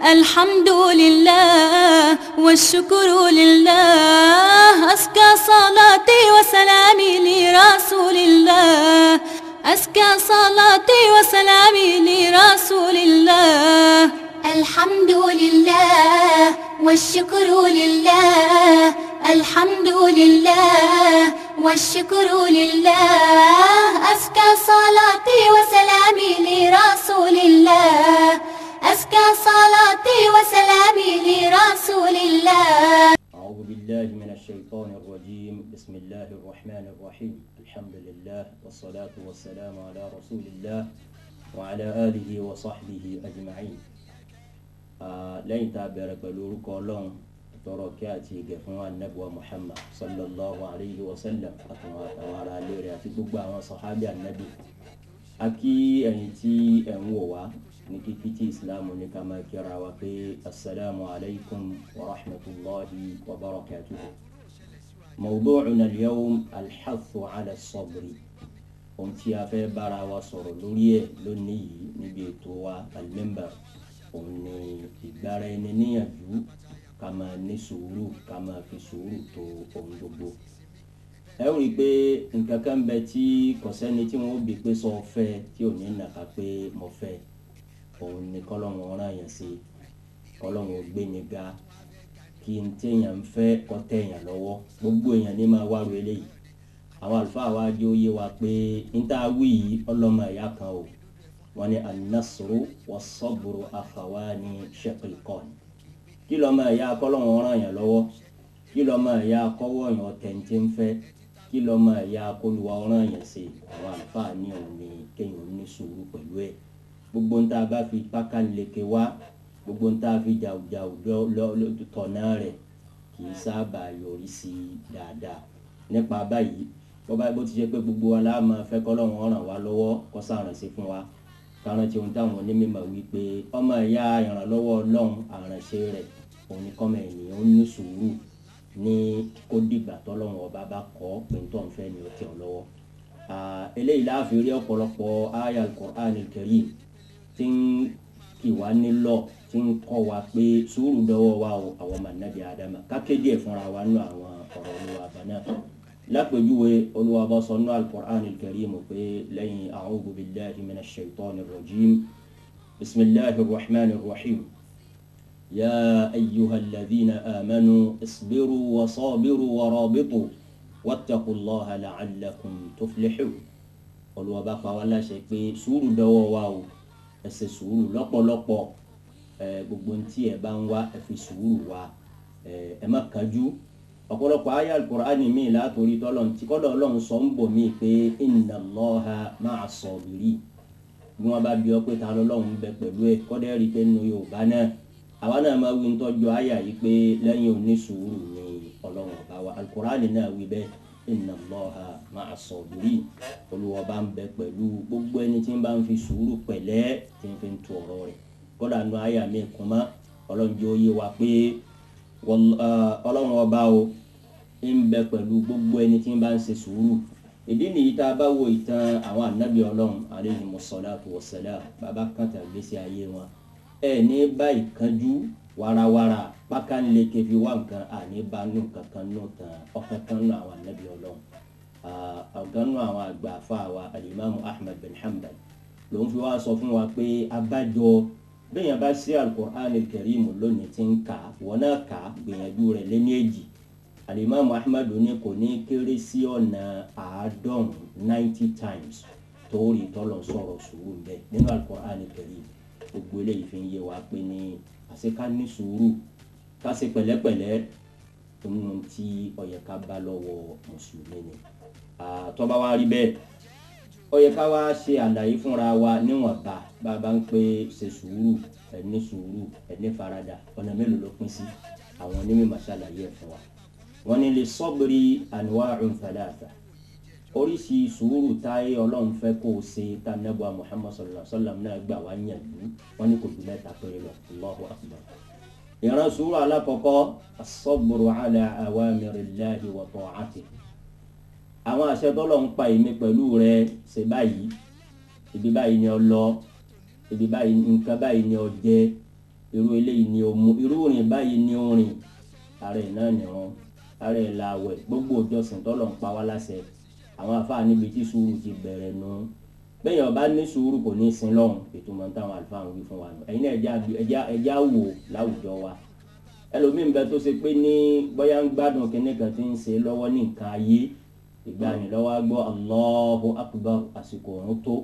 الحمد لله والشكر لله أزكى صلاتي وسلامي لرسول الله أزكى صلاتي وسلامي لرسول الله الحمد لله والشكر لله الحمد لله والشكر لله أزكى صلاتي وسلامي لرسول الله أزكى صلاتي وسلامي لرسول الله. أعوذ بالله من الشيطان الرجيم. بسم الله الرحمن الرحيم. الحمد لله والصلاة والسلام على رسول الله وعلى آله وصحبه أجمعين. لين تابرك بلورك الله تركاتي جفوا النبوة محمد صلى الله عليه وسلم وعلى آله وصحابه النبي. أكي أنتي أمووا ní kíkí tí ìsìláàmù ní ká máa kíra wa pé assalamu alaikum wa rahmatullahi wa barakatuhu. mawdu'una al-yawm al-hathu ala as-sabri. ohun tí a fẹ́ bára wa sọ̀rọ̀ lórí ẹ̀ lónìí yìí níbi ètò wa al-minbar òun ni ìgbára ẹni níyànjú ká máa ní sùúrù ká máa fi sùúrù tó ohun gbogbo. ẹ ó rí i pé nǹkan kan bẹ tí kò sẹ́ni tí wọ́n ó bi pé sọ fẹ́ tí ò ní nàka pé mo fẹ́ òun ni kọ́lọ́hún ọ̀ràn yẹn sí kọ́lọ́hún gbé ni ga kí n téèyàn ń fẹ́ kọ́ téèyàn lọ́wọ́ gbogbo èèyàn ní máa wá ru eléyìí. àwọn àlùfáà wa jẹ́ òye wa pé n ta wí yìí ọlọ́mọ ẹ̀yà kan o wọ́n ní an-nasru was-sabru akhawani shaqiqan. kí lọ́mọ ẹ̀yà kọ́lọ́hún ọ̀ràn yẹn lọ́wọ́ kí lọ́mọ ẹ̀yà kọ́wọ́ yẹn ọ̀tẹ̀ǹtì ń fẹ́ kí lọ́mọ ẹ̀yà kólúwa ọ̀ràn yẹn sí àwọn àlùfáà ní òun ni kéèyàn ní sùúrù pẹ̀lú ẹ̀. gbogbo ń tá a bá fi pákà leke wá gbogbo ń tá a fi jàùjàù tọ̀nà rẹ̀ kì í sábà yọrí sí dáadáa. nípa báyìí bó ti ṣe pé gbogbo wa la máa fẹ́ k'Ọlọ́run ràn wá lọ́wọ́ kó ṣàrànṣe fún wa káràntì ohun táwọn onímọ̀ wí pé ọmọ ìyá ìrànlọ́wọ́ Ọlọ́run àrànṣe rẹ̀ òun ni kọ́mọ ènìyàn ó ní sùúrù ní kó dìgbà t'Ọlọ́run ọba bá kọ́ pé tó ń fẹ́ ni ó tẹ̀ ọ́ lọ́wọ́. eléyìí láàfin rí ọ̀pọ̀lọpọ̀ àyá al-Qur'an al-Karim tí ń kì wá nílọ tí ń kọ́ wa pé sùúrù dọ́wọ́ wa o àwọn ọmọ nàbí Ádámà kákéde fúnra wa nínú àwọn ọ̀rọ̀ olúwa bàná. lápèjúwe olúwa bá sọ nínú al-Qur'an al-Karim pé lẹ́yìn a'udhu billahi minash shaitanir rajim bismillahir rahmanir rahim ya ayyuhal ladhina amanu isbiru wa sabiru wa rabitu wattaqullaha la'allakum tuflihun. olúwa bá pa wá láṣẹ pé sùúrù dọ́wọ́ wa o ẹ ṣe sùúrù lọ́pọ̀lọpọ̀ gbogbo ntí ẹ bá ń wá ẹ fi sùúrù wá ẹ má kánjú. ọ̀pọ̀lọpọ̀ ayé al-Qur'ani mi látòrí tọ́lọ́n tí kọ́dọ̀ Ọlọ́run sọ ń bọ̀ mí pé inna Allaha ma'a as-sabirin. bí wọ́n bá bí ọ pé ta lọ́lọ́run bẹ pẹ̀lú ẹ kọ́dọ̀ rí pé nínú Yorùbá náà àwa náà máa wí ntọ́jú ayé yìí pé lẹ́yìn òní sùúrù ni Ọlọ́run ọba wa. al-Qur'ani náà wí bẹ́ẹ̀ inna Allaha ma'a as-sabirin. Olúwa bá ń bẹ pẹ̀lú gbogbo ẹni tí ń bá ń fi sùúrù pẹ̀lẹ́ tí ń fi ń tu ọ̀rọ̀ rẹ̀. kódà nu àyà mi kún mọ́ Ọlọ́run jẹ́ ó yé wa pé Ọlọ́run ọba o ń bẹ pẹ̀lú gbogbo ẹni tí ń bá ń ṣe sùúrù. ìdí nìyí tá a bá wo ìtàn àwọn ànábì Ọlọ́run alayhimus salatu wassalam bàbá kan tàbí sí ayé wọn ní báyìí kanjú warawara pákánleke fi wá nǹkan àní bá nù kankan nù tán ọ̀kan kan nù àwọn ànábì Ọlọ́run. ọ̀kan nù àwọn àgbà fáwa al-Imamu Ahmad bin Hanbal ló ń fi wá sọ fún wa pé abájọ bẹ́ẹ̀yàn bá sí al-Qur'an al-Karim lónìí tí ń kà wọ́n náà kà gbìyànjú rẹ̀ lé ní èjì. al-Imamu Ahmad ní kò ní kéré sí ọ̀nà 90 times torí tọ́lọ̀ sọ̀rọ̀ sùúrù bẹ́ẹ̀ nínú al-Qur'an al-Karim. gbogbo eléyìí fi ń yé wa pé ní àṣekà ní sùúrù ká ṣe pẹ̀lẹ́pẹ̀lẹ́ ohun tí ó yẹ ká bá lọ́wọ́ mùsùlùmí ni. tó bá wá rí bẹ́ẹ̀ ó yẹ ká wá ṣe àlàyé fúnra wa níwọ̀nba bàbá ń pé ṣe sùúrù ẹni sùúrù ẹni farada ọ̀nà mélòó ló pín sí àwọn onímọ̀ ṣàlàyé ẹ̀ fún wa. wọ́n ní li sabri anwa'un thalatha. oríṣi sùúrù táyé Ọlọ́run fẹ́ kó o ṣe tá nẹ́bùà Muhammad sallallahu alaihi wasallam náà gbà wá yànjú wọ́n ní kò ju mẹ́ta péré lọ. Allahu akbar. ìran sùúrù alákọ̀ọ́kọ́ as-sabru ala awamirillahi wa ta'atihi. àwọn àṣẹ t'Ọlọ́run pa èmi pẹ̀lú rẹ ṣe báyìí ibi báyìí ni ọ lọ ibi báyìí nǹkan báyìí ni ọ jẹ irú eléyìí ni ó mú irú rìn báyìí ni ó rìn ààrẹ náà ni wọn ààrẹ làwẹ̀ gbogbo ìjọsìn tọ́lọ̀ ń pa wá láṣẹ àwọn àfáà níbi tí sùúrù ti bẹ̀rẹ̀ nù bẹ́ẹ̀ yọ̀ọ́ bá ní sùúrù kò ní sin lọ́hùn ètò mọ̀ táwọn àlùfáà ń wí fún wa nù ẹ̀yin náà ẹja wò láwùjọ wa ẹlòmíín bẹ tó ṣe pé ní bóyá ń gbádùn kínní kan tí ń ṣe lọ́wọ́ ní nǹkan ayé ìgbanilọ́wọ́ gbọ́ Allahu Akbar àsìkò ọ̀run tó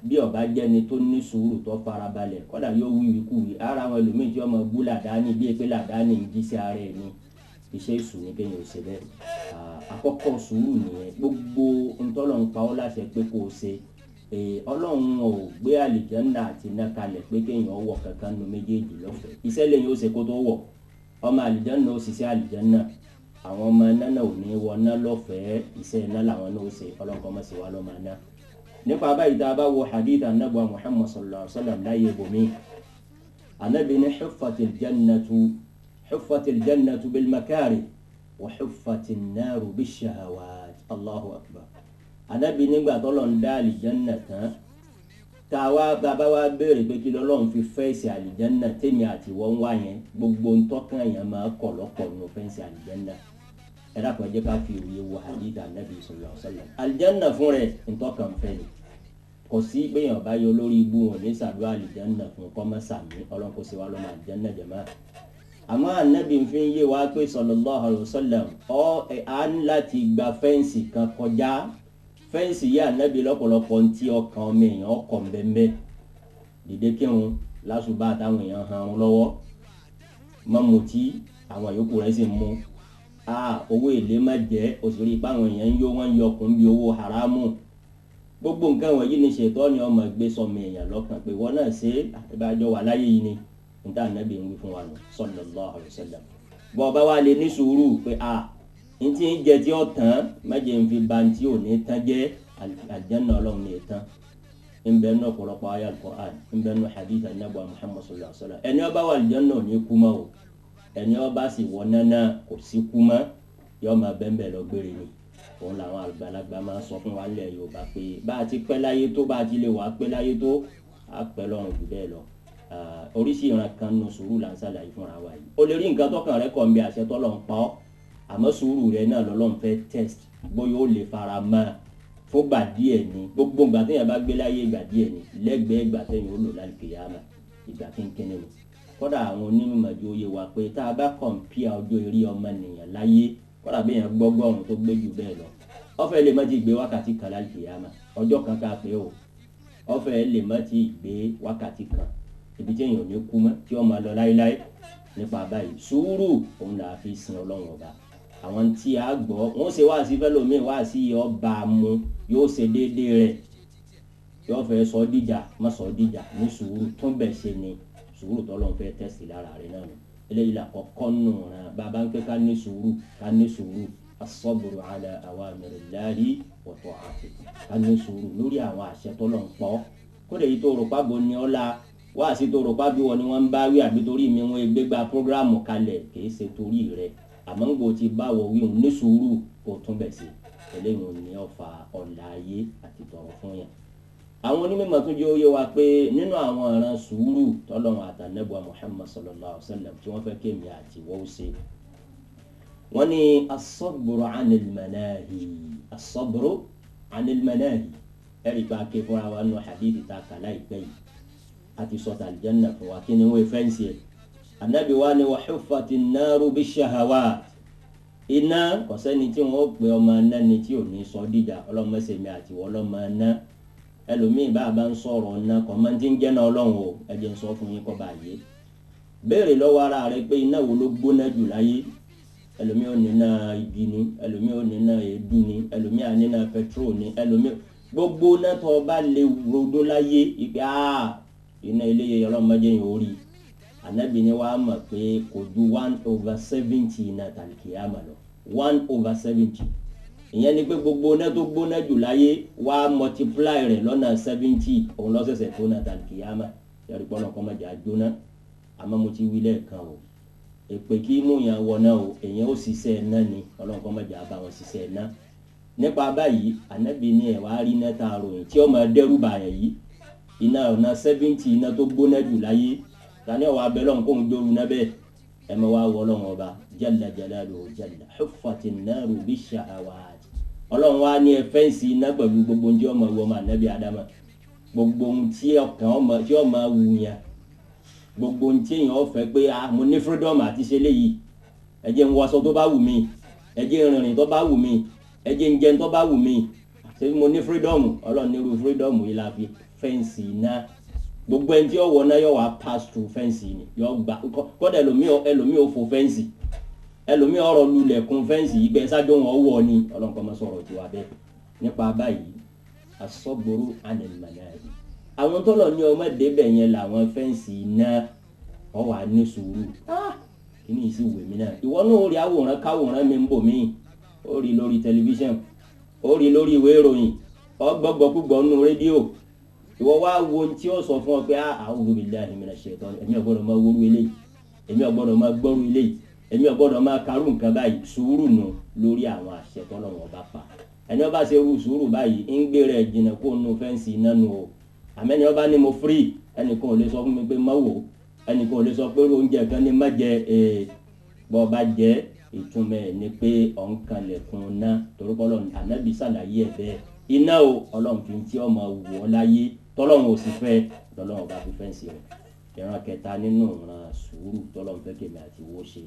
bí ọba jẹ́ni tó ní sùúrù tó farabalẹ̀ kọ́dà yóò wíwí kúwì ara àwọn ẹlòmíín tí ọmọ bú làdáni bí pé làdáni ń jí sí ara ẹ̀ ní iṣẹ́ ìsù ní kéèyàn ò ṣe bẹ́ẹ̀ àkọ́kọ́ sùúrù nìyẹn gbogbo ntọ́lọ̀ ń pa ọ́ láṣẹ pé kó o ṣe ọlọ́run ò gbé àlìjánná àti iná kalẹ̀ pé kéèyàn wọ̀ kankan nu méjèèjì lọ́fẹ̀ẹ́ iṣẹ́ lẹ́yìn ó ṣe kó tó wọ̀ ọmọ àlìjánná ó ṣiṣẹ́ àlìjánná àwọn ọmọ náà ò ní wọná lọ́fẹ̀ẹ́ iṣẹ́ iná làwọn náà ó ṣe ọlọ́nkọ́ mọ̀ sí wa lọ́mọ náà nípa báyìí tá a bá wo hadith anabu Muhammad sallallahu alaihi wa sallam láyé bomi anabi ní huffatil jannatu bil makari wa huffatin naru bish shahawat Allahu akbar anabi nígbà tọ́lọ̀ ń dá àlìjánná tán bàbá wa béèrè pé kí lọ́lọ́run fi fẹ́ẹ̀sì àlìjánná tèmi àti wọ́n wá yẹn gbogbo ntọ́kàn yẹn máa kọ̀ lọ́pọ̀ nínú fẹ́ẹ̀sì àlìjánná ẹ dákun ẹ jẹ́ ká fi òye wo hadith anabi sallallahu alaihi wasallam àlìjánná fún rẹ̀ ntọ́kàn fẹ́ ni kò sí gbẹ̀yàn bá yọ lórí ibú wọn ní sàdúrà àlìjánná fún kọ́mọ́sàmí ọlọ́run kò sí wa lọ́mọ àlìjánná jẹ̀mọ́ àmọ́ anabi fi ń yé wa pé sallallahu alaihi wasallam à ń láti gba fẹ́ǹsì kan kọjá fẹ́ǹsì yìí anabi lọ́pọ̀lọpọ̀ ntí ọkàn ọmọ èèyàn ọkọ̀ mbẹ́mbẹ́ dìde kírun lásùbà táwọn èèyàn hàn án lọ́wọ́ mọ́mùtí àwọn yòókù rẹ̀ sì mú owó èlé má jẹ́ òṣèré ipá àwọn èèyàn ń yó wọ́n ń yọkùn bí owó haramu gbogbo nǹkan wọ̀nyí ni ṣètọ́ ni ọmọ gbé sọmọ èèyàn lọ́kàn pé wọ́n náà ṣe ìbájọ́ wà láyé yìí ni níta anabi ń wí fún wa nù sallallahu alaihi wasallam bọ́ ọba wa lè ní sùúrù pé n ti ń jẹ tí ó tán májè ń fi ba tí ò ní tán jẹ́ àlìjánnà ọlọ́run ní tán ń bẹ nínú ọ̀pọ̀lọpọ̀ ayé al-Qur'an ń bẹ nínú hadith anabi Muhammad sallallahu alaihi wasallam ẹni ọba wà àlìjánnà ò ní kú mọ́ o ẹni ọba sì wọ nánà kò sí kú mọ́ yọ máa bẹ́ẹ̀ lọ gbére ni òun làwọn àgbàlagbà máa sọ fún wa nílẹ̀ Yorùbá pé bá a ti pẹ́ láyé tó bá a ti lè wà pẹ́ láyé tó a pẹ́ lọ́run jù bẹ́ẹ̀ lọ oríṣi ìran kan nù sùúrù là ń ṣàlàyé fúnra wa yìí o lè rí nǹkan tọkàn rẹ kàn bí àṣẹ tọ́lọ̀ ń pa ọ́ àmọ́ sùúrù rẹ náà lọ́lọ́run fẹ́ test bóyá ó lè fara mọ́ fúngbà díẹ̀ ni gbogbo ìgbà téèyàn bá gbé láyé ìgbà díẹ̀ ni lẹ́gbẹ̀ẹ́ ìgbà téèyàn ó lò lálùkìyámà ìgbà kínkínní ni kódà àwọn onímọ̀ jẹ́ òye wa pé tá a bá kọ̀ǹpìà ọjọ́ eré ọmọnìyàn láyé kódà bí èèyàn gbọ́gọ́rùn tó gbé jù bẹ́ẹ̀ lọ ọ̀fẹ́ lè má ti gbé wákàtí kan lálùkìyámà ọjọ́ kan ká pé o ọ̀fẹ́ lè má ti gbé wákàtí kan ibi tí èèyàn ò ní kú mọ́ tí ó máa lọ láéláé nípa báyìí sùúrù òun là á fi sin ọlọ́run ọba àwọn tí a gbọ́ wọ́n ṣe wá sí fẹ́lòmíì wá sí ọba mu yóò ṣe déédéé rẹ̀ yóò fẹ́ sọ díjà má sọ díjà ní sùúrù tún bẹ̀ ṣe ni sùúrù tọ́lọ́run fẹ́ tẹ̀sí lára rẹ̀ náà nù eléyìí là kọ́kọ́ nù ràn bàbá ń pẹ́ ká ní sùúrù as-sabru ala awamirillahi wa ta'atihi ká ní sùúrù lórí àwọn àṣẹ tọ́lọ́run pọ̀ kó lè yí tó rò pábò ní ọ́la wá sí tó rò pábí wọn ni wọ́n ń bá wí àbí torí mi wọn gbégbá prógráàmù kalẹ̀ kìí ṣe torí rẹ̀ àmọ́ ń gbò ti báwọ wíhun ní sùúrù kó tún bẹ̀ sí eléyìí ní ọ̀fà ọ̀la ayé àti tọ̀rọ̀ fún yẹn. àwọn onímọ̀ tún jẹ́ òye wa pé nínú àwọn ọ̀ràn sùúrù tọ́lọ́run àtànẹ́bùà Muhammad sallallahu alaihi wasallam tí wọ́n fẹ́ kémi àti wọ́n ó ṣe. wọ́n ní as-sabru 'anil manahi ẹ̀rí pa ké fúnra wa nù hadith ta kàlá ìpẹ́ yìí àti sọ̀tà àlìjánná fún wa kí ni wọ́n fẹ́ǹsì ẹ̀ anabi wa ni wa huffati nnaru bish-shahawat iná kò sẹ́ni tí wọ́n pè ọmọ iná ni tí ò ní sọ díjà ọlọ́mọsẹ̀mí àti ọlọ́mọ iná ẹlòmíì bá a bá ń sọ̀rọ̀ iná kò máa ti ń jẹ́ náà ọlọ́run o ẹ jẹ́ ń sọ fún yín kọ́ bá yé béèrè lọ́wọ́ ara rẹ pé iná wo ló gbóná jù láyé ẹlòmíì ò ní iná igi ni ẹlòmíì ò ní iná èédú ni ẹlòmíì à ní iná petrol ni ẹlòmíì gbogbo náà tó bá lè rodó láyé ìpè iná eléyè ọlọ́mọdé yìí ó rí anabi ni wàá mọ̀ pé kò ju 1/70 iná tàlìkìyàmà lọ 1/70 ìyẹn ni pé gbogbo iná tó gbóná jù láyé wàá multiply rẹ̀ lọ́nà 70 òun lọ́sẹ̀sẹ̀ tó iná tàlìkìyàmà yẹri pọ́nà kọ́ mọ̀jà jóná àmọ́ mo ti wí lẹ́ẹ̀kan o èpè kí mú yàn wọ náà o èyàn ó ṣiṣẹ́ iná ni ọlọ́run kọ́ mọ̀jà bá wọn ṣiṣẹ́ iná nípa báyìí anabi ni ẹ̀ wàá rí iná tá a ròyìn tí ó máa dẹ́rù bàyàn yìí iná ọ̀nà 70 iná tó gbóná jù láyé tani wa belon ko ndoru nabe e ma wa wolon oba jalla jalaluhu jalla huffatin naru bishahawat Ọlọ́run wa ní fẹ́ǹsì iná pẹ̀lú gbogbo nje o ma wo ma nabi adama gbogbo nti ọkàn o ma tí o ma wuyan gbogbo nti èyàn ó fẹ́ pé mo ní freedom àti ṣe léyìí ẹ jẹ́ n wọ aṣọ tó bá wù mí ẹ jẹ́ n rìn tó bá wù mí ẹ jẹ́ n jẹ tó bá wù mí ṣé mo ní freedom Ọlọ́run ní irú freedom yìí la fi fẹ́ǹsì iná gbogbo en tí ó wọ náà yó wá pass through fẹ́ǹsì ni yó gba ko de ẹlòmí ó fò fẹ́ǹsì ẹlòmí ọ̀rọ̀ lulẹ̀kùn fẹ́ǹsì yìí gbé sájọ́ wọn wọ̀ ni Ọlọ́run kó má sọ̀rọ̀ tí wà bẹ́ẹ̀ nípa báyìí asọ́gbòrò anilmanari àwọn tó lọ ní ọmọ débẹ̀ yẹn làwọn fẹ́ǹsì iná ọ wà ní sùúrù kíní ìsì wè mí náà ìwọ náà ó rí àwòrán káwòrán mi ń bò mí ó rí lórí tẹlifíṣàn ó rí lórí ìwé ìròyìn ó gbọ́gbọ́kúgbọ́ nínú rédíò ìwọ wá wo ohun tí ó sọ fún ọ pé a'udhu billahi minash shaitani èmi ò gbọ́dọ̀ máa wóru eléyìí èmi ò gbọ́dọ̀ máa gbọ́rú eléyìí èmi ò gbọ́dọ̀ máa karú nǹkan báyìí sùúrù nù lórí àwọn àṣẹ t'Ọlọ́run bá pa ẹni ó bá ṣe rú sùúrù báyìí ń gbé rẹ̀ jìnnà kó nu fẹ́ǹsì iná nu o àmẹ́ni ó bá ní mo free ẹnìkan ò lè sọ fún mi pé má wò ẹnìkan ò lè sọ pé oúnjẹ kan ní má jẹ bọ́ bá jẹ́ ìtumọ̀ ní pé ọ̀nkanlẹ̀kùn náà torúkọ Ọlọ́run ànábì ṣàlàyé ẹ̀ bẹ́ẹ̀ iná o Ọlọ́run fi tí ọmọ wọ̀ láyé t'Ọlọ́run ò sì fẹ́ l'Ọlọ́run bá fi fẹ́ǹsì rẹ̀ ìran kẹta nínú ìran sùúrù t'Ọlọ́run fẹ́ kèmí àti wó ṣe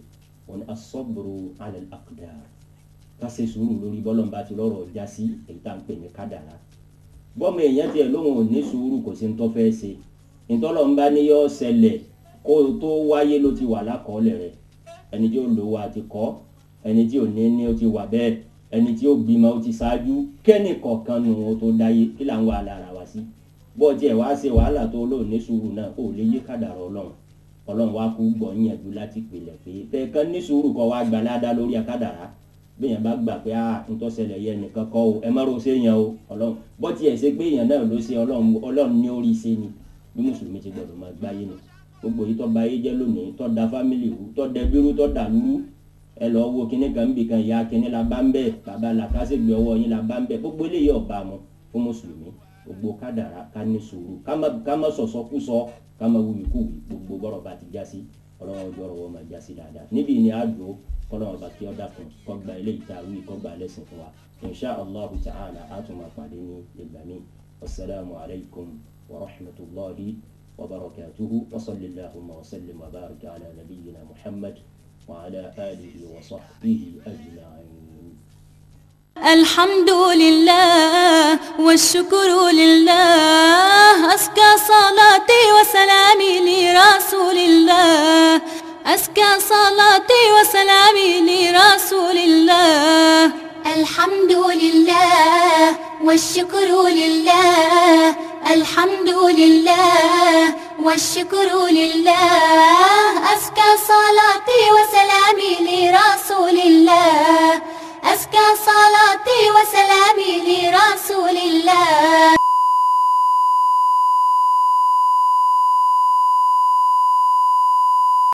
wọn as-sabru ala al-aqdar ká ṣe sùúrù lórí bọ́lọ́run bá ti lọ́rọ̀ já sí èyí tá ń pè ní kádàrá bọ́mọ èèyàn tiẹ̀ lóhun ò ní sùúrù kò sí ń tọ́ fẹ́ ṣe ìtọ́lọ́run bá ní yọ́ ṣẹlẹ̀ kó tó wáyé ló ti wà lákọọ́lẹ̀ rẹ̀ ẹni tí ó lò wá ti kọ́ ẹni tí ò ní ó ti wà bẹ́ẹ̀ ẹni tí ó bímọ ó ti ṣáájú kẹ́nì kọ̀ọ̀kan nù ó tó dáyé kí là ń wà lára wa sí bọ́ tiẹ̀ wá ṣe wàhálà tó lò ní sùúrù náà ó lè yí kádàrá Ọlọ́run wá kú gbọ́ yíyanjú láti pèlẹ̀ pé tẹ̀kan ní sùúrù kọ́ wá gbà ládàá lórí akádàrá bẹ́ẹ̀yàn bá gbà pé ntọ́sẹ̀lẹ̀ yẹ nìkan kọ́ o ẹ má ro ṣe yẹn o Ọlọ́run bọ́ tiẹ̀ ṣe pé èèyàn náà ló ṣe Ọlọ́run ní orí ṣe ni bí mùsùlùmí ti gbọ́dọ̀ máa gbáyé ni gbogbo yìí tó ba ayé jẹ́ lónìí tó da fámìlì rú tó dẹbí rú tó dà lúrú ẹ lọ wo kíní kan níbi kan ìyá kíní la bá ń bẹ bàbá làkàṣègbè ọwọ́ yín la bá ń bẹ gbogbo eléyìí ọba mu fún mùsùlùmí gbogbo kádàrá ká ní sùúrù ká má sọ̀sọ́kúsọ ká má wíwíkúwí gbogbo bọ́rọ̀ bá ti já sí Ọlọ́run ọjọ́ ọ̀rọ̀ wọn máa já sí dáadáa níbi ni àdó kọ́lọ́run bá kí ọ́ dàkún kó gba eléyìí tá a wí kó gba lẹ́sìn fún wa insha Allahu ta'ala á tún máa pàdé ní ìgbà míì wasalaamu alaykum wa rahmatulahi wa barakatuhu wa sallallahu wa sallim wa baraka ala nabiyyina Muhammad wa ala alihi wa sahbihi ajma'in. الحمد لله والشكر لله أزكى صلاتي وسلامي لرسول الله أزكى صلاتي وسلامي لرسول الله الحمد لله والشكر لله الحمد لله والشكر لله أزكى صلاتي وسلامي لرسول الله أزكى صلاتي وسلامي لرسول الله